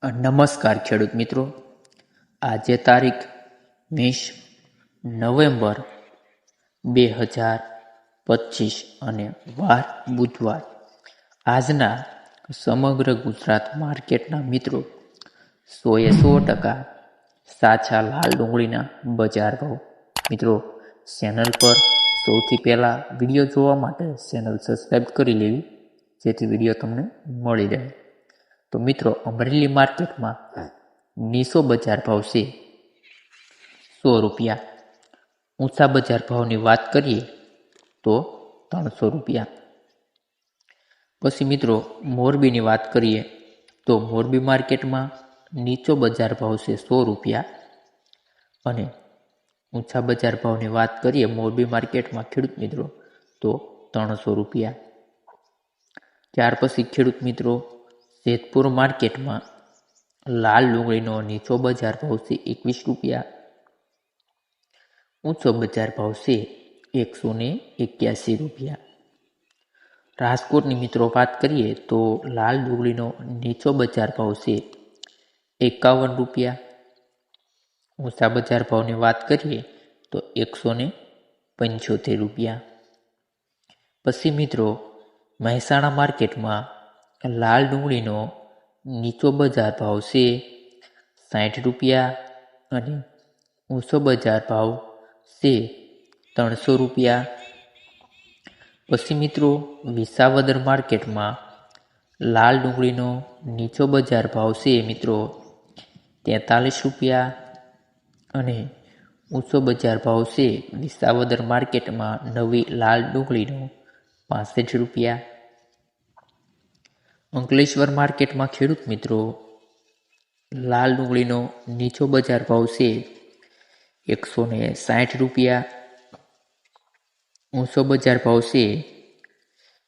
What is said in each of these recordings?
નમસ્કાર ખેડૂત મિત્રો. આજે તારીખ 20 નવેમ્બર 2025 અને વાર બુધવાર. આજના સમગ્ર ગુજરાત માર્કેટના મિત્રો 100% સાચા લાલ ડુંગળીના બજાર ભાવ. મિત્રો, ચેનલ પર સૌથી પહેલાં વિડીયો જોવા માટે ચેનલ સબસ્ક્રાઈબ કરી લેવી, જેથી વિડીયો તમને મળી રહે. તો મિત્રો, અમરેલી માર્કેટમાં નીચો બજાર ભાવ છે 100 રૂપિયા. ઊંચા બજાર ભાવની વાત કરીએ તો 300 રૂપિયા. પછી મિત્રો, મોરબીની વાત કરીએ તો મોરબી માર્કેટમાં નીચો બજાર ભાવ છે 100 રૂપિયા અને ઊંચા બજાર ભાવની વાત કરીએ મોરબી માર્કેટમાં ખેડૂત મિત્રો તો 300 રૂપિયા. ત્યાર પછી ખેડૂત મિત્રો, જેતપુર માર્કેટમાં લાલ ડુંગળીનો નીચો બજાર ભાવ છે 21 રૂપિયા. ઊંચો બજાર ભાવ છે 181 રૂપિયા. રાજકોટની મિત્રો વાત કરીએ તો લાલ ડુંગળીનો નીચો બજાર ભાવ છે 51 રૂપિયા. ઊંચા બજાર ભાવની વાત કરીએ તો 175 રૂપિયા. પછી મિત્રો, મહેસાણા માર્કેટમાં લાલ ડુંગળીનો નીચો બજાર ભાવ છે 60 રૂપિયા અને ઊંચો બજાર ભાવ છે 300 રૂપિયા. પછી મિત્રો, વિસાવદર માર્કેટમાં લાલ ડુંગળીનો નીચો બજાર ભાવ છે મિત્રો 43 રૂપિયા અને ઊંચો બજાર ભાવ છે વિસાવદર માર્કેટમાં નવી લાલ ડુંગળીનો 65 રૂપિયા. અંકલેશ્વર માર્કેટમાં ખેડૂત મિત્રો, લાલ ડુંગળીનો નીચો બજાર ભાવ છે 160 રૂપિયા. ઊંચો બજાર ભાવ છે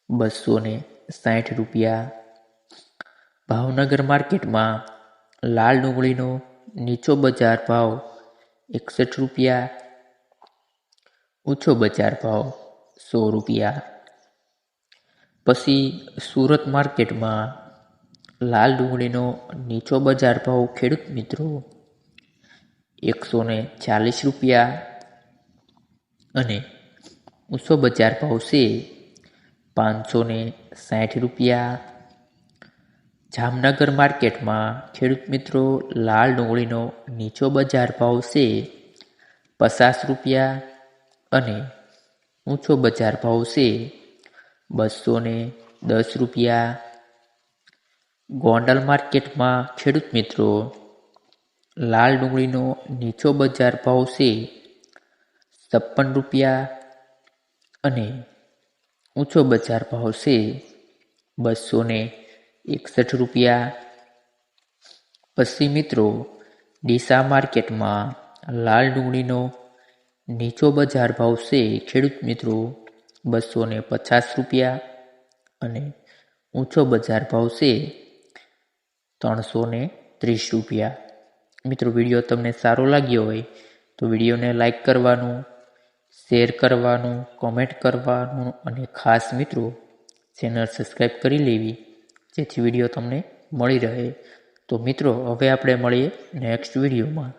260 રૂપિયા. ભાવનગર માર્કેટમાં લાલ ડુંગળીનો નીચો બજાર ભાવ 61 રૂપિયા. ઊંચો બજાર ભાવ 100 રૂપિયા. પછી સુરત માર્કેટમાં લાલ ડુંગળીનો નીચો બજાર ભાવ ખેડૂત મિત્રો 140 રૂપિયા અને ઊંચો બજાર ભાવ છે 560 રૂપિયા. જામનગર માર્કેટમાં ખેડૂત મિત્રો, લાલ ડુંગળીનો નીચો બજાર ભાવ છે 50 રૂપિયા અને ઊંચો બજાર ભાવ છે 210 રૂપિયા. ગોંડલ માર્કેટમાં ખેડૂત મિત્રો, લાલ ડુંગળીનો નીચો બજાર ભાવ છે 56 રૂપિયા અને ઊંચો બજાર ભાવ છે 261 રૂપિયા. પછી મિત્રો, ડીસા માર્કેટમાં લાલ ડુંગળીનો નીચો બજાર ભાવ છે ખેડૂત મિત્રો 250 રૂપિયા અને ઊંચો બજાર ભાવ છે 330 રૂપિયા. મિત્રો, વિડીયો તમને સારો લાગ્યો હોય તો વિડીયોને લાઈક કરવાનું, શેર કરવાનું, કોમેન્ટ કરવાનું અને ખાસ મિત્રો ચેનલ સબસ્ક્રાઈબ કરી લેવી, જેથી વિડીયો તમને મળી રહે. તો મિત્રો, હવે આપણે મળીએ નેક્સ્ટ વિડીયોમાં.